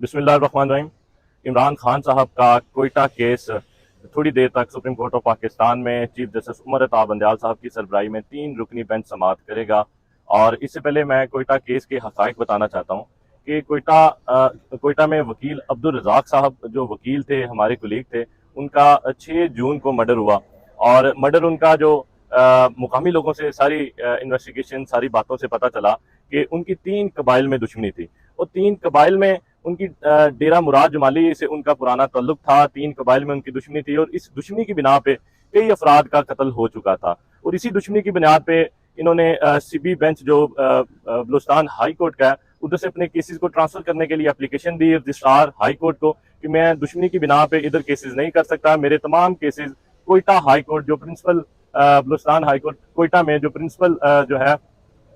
बिस्मिल्लाहिर्रहमानिर्रहीम। इमरान खान साहब का कोयटा केस थोड़ी देर तक सुप्रीम कोर्ट ऑफ पाकिस्तान में चीफ जस्टिस उमर अता बंदयाल साहब की सरबराही में 3 रुकनी बेंच समाअत करेगा। और इससे पहले मैं कोयटा केस के हक़ाइक़ बताना चाहता हूँ कि कोयटा में वकील अब्दुल रज़ाक साहब जो वकील थे, हमारे कुलीग थे, उनका 6 जून को मर्डर हुआ। और मर्डर उनका जो मुकामी लोगों से सारी इन्वेस्टिगेशन, सारी बातों से पता चला कि उनकी 3 कबाइल में दुश्मनी थी। और 3 कबाइल में उनकी डेरा मुराद जमाली से उनका पुराना ताल्लुक था, 3 कबाइल में उनकी दुश्मनी थी और इस दुश्मनी की बिना पे कई अफराद का कत्ल हो चुका था। और इसी दुश्मनी की बुनियाद पे इन्होंने सीबी बेंच जो बलूचिस्तान हाई कोर्ट का है, उधर से अपने केसेस को ट्रांसफर करने के लिए एप्लीकेशन दी रजिस्ट्रार हाई कोर्ट को कि मैं दुश्मनी की बिना पे इधर केसेस नहीं कर सकता, मेरे तमाम केसेस कोयटा हाई कोर्ट जो principal Balochistan high court Quetta में जो प्रिंसिपल जो है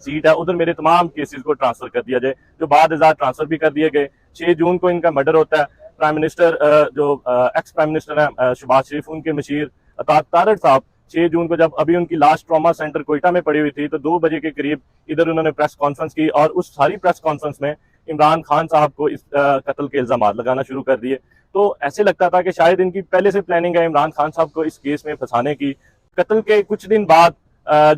सीट है, उधर मेरे तमाम केसेस को ट्रांसफर कर दिया जाए। जो बाद ट्रांसफर भी कर दिए गए। 6 जून को इनका मर्डर होता है। प्राइम मिनिस्टर जो एक्स प्राइम मिनिस्टर है शहबाज शरीफ, उनके मशीर अतात तारड़ साहब 6 जून को जब अभी उनकी लास्ट ट्रॉमा सेंटर कोयटा में पड़ी हुई थी, तो 2 बजे के करीब इधर उन्होंने प्रेस कॉन्फ्रेंस की और उस सारी प्रेस कॉन्फ्रेंस में इमरान खान साहब को इस कत्ल के इल्जाम लगाना शुरू कर दिए। तो ऐसे लगता था कि शायद इनकी पहले से प्लानिंग है इमरान खान साहब को इस केस में फंसाने की। कत्ल के कुछ दिन बाद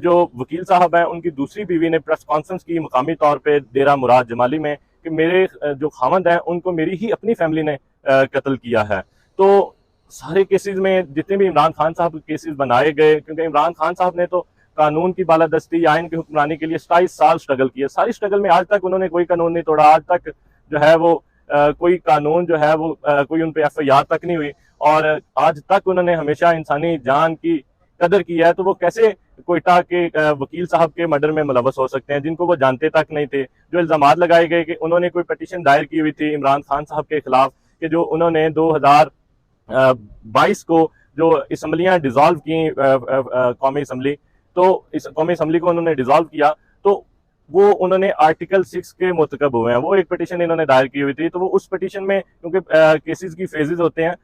जो वकील साहब हैं, उनकी दूसरी बीवी ने प्रेस कॉन्फ्रेंस की मुकामी तौर पे डेरा मुराद जमाली में कि मेरे जो खामद हैं उनको मेरी ही अपनी फैमिली ने कत्ल किया है। तो सारे केसेस में जितने भी इमरान खान साहब के केसेस बनाए गए, क्योंकि इमरान खान साहब ने तो कानून की बालादस्ती, आइन की हुक्मरानी के लिए 27 साल स्ट्रगल किया। सारी स्ट्रगल में आज तक उन्होंने कोई कानून नहीं तोड़ा। आज तक जो है वो कोई कानून जो है वो कोई उन पर FIR तक नहीं हुई। और आज तक उन्होंने हमेशा इंसानी जान की कदर की है। तो वो कैसे कोयटा के वकील साहब के मर्डर में मुलव्वस हो सकते हैं, जिनको वो जानते तक नहीं थे। जो इल्जाम लगाए गए कि उन्होंने कोई पटिशन दायर की हुई थी इमरान खान साहब के खिलाफ कि जो उन्होंने 2022 को जो असम्बलियां डिसॉल्व की, कौमी असम्बली, तो इस कौमी असम्बली को उन्होंने डिसॉल्व किया, तो वो उन्होंने आर्टिकल 6 के मुतकब हुए हैं। वो एक पटिशन इन्होंने दायर की हुई थी। तो वो उस पटिशन में, क्योंकि केसेस की फेजेस होते हैं,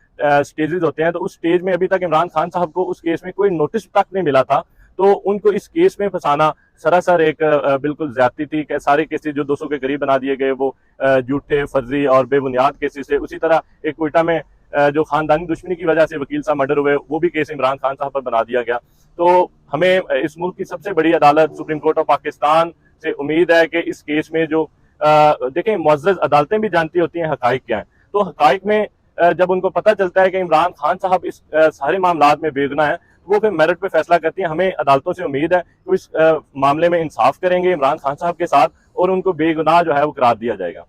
स्टेजेस होते हैं, तो उस स्टेज में अभी तक इमरान खान साहब को उस केस में कोई नोटिस तक नहीं मिला था। तो उनको इस केस में फंसाना सरासर एक बिल्कुल ज्यादती थी कि सारे केसेस जो 200 के करीब बना दिए गए वो झूठे, फर्जी और बेबुनियाद केसेस थे। उसी तरह एक कोयटा में जो खानदानी दुश्मनी की वजह से वकील साहब मर्डर हुए, वो भी केस इमरान खान साहब पर बना दिया गया। तो हमें इस मुल्क की सबसे बड़ी अदालत सुप्रीम कोर्ट ऑफ पाकिस्तान से उम्मीद है कि इस केस में जो देखें, मुअज़्ज़ज़ अदालतें भी जानती होती हैं हकाइक क्या है। तो हकाइक में जब उनको पता चलता है कि इमरान खान साहब इस सारे मामलात में बेगुनाह है, तो वो फिर मेरिट पे फैसला करती हैं। हमें अदालतों से उम्मीद है कि इस मामले में इंसाफ करेंगे इमरान खान साहब के साथ और उनको बेगुनाह जो है वो करार दिया जाएगा।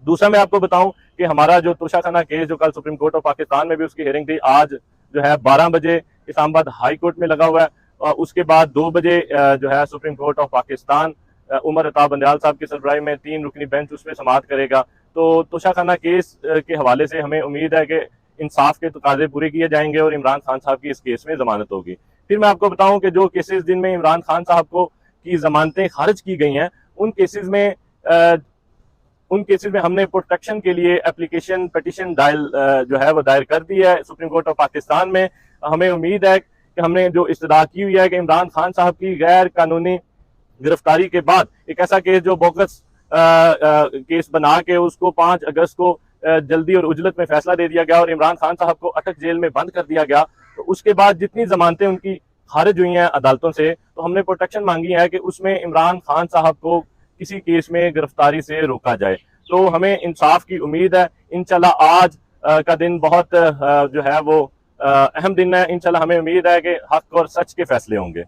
दूसरा मैं आपको बताऊं कि हमारा जो तोशाखाना केस जो कल सुप्रीम कोर्ट ऑफ पाकिस्तान में भी उसकी हियरिंग थी, आज जो है 12 बजे इस्लामाबाद हाई कोर्ट में लगा हुआ है। और उसके बाद 2 बजे जो है supreme court of Pakistan Umar Ata Bandial साहब की सरबराही में 3 रुकनी बेंच उसमें समाअत करेगा। तो तोशाखाना केस के हवाले से हमें उम्मीद है कि इंसाफ के तकाजे पूरे किए जाएंगे और इमरान खान साहब की इस केस में जमानत होगी। फिर मैं आपको बताऊं कि जो केसेस जिनमें इमरान खान साहब को की जमानतें खारिज की गई हैं, उन केसेस में हमने प्रोटेक्शन के लिए एप्लीकेशन पटिशन जो है वो दायर कर दी है सुप्रीम कोर्ट ऑफ पाकिस्तान में। हमें उम्मीद है कि हमने जो इस्तदा की हुई है कि इमरान खान साहब की गैर कानूनी गिरफ्तारी के बाद एक ऐसा केस जो बोगस केस बना के उसको 5 अगस्त को जल्दी और उजलत में फैसला दे दिया गया और इमरान खान साहब को अटक जेल में बंद कर दिया गया। तो उसके बाद जितनी जमानतें उनकी खारिज हुई हैं अदालतों से, तो हमने प्रोटेक्शन मांगी है कि उसमें इमरान खान साहब को किसी केस में गिरफ्तारी से रोका जाए। तो हमें इंसाफ की उम्मीद है। इंशाल्लाह आज का दिन बहुत जो है वो अहम दिन है। इंशाल्लाह हमें उम्मीद है कि हक और सच के फैसले होंगे।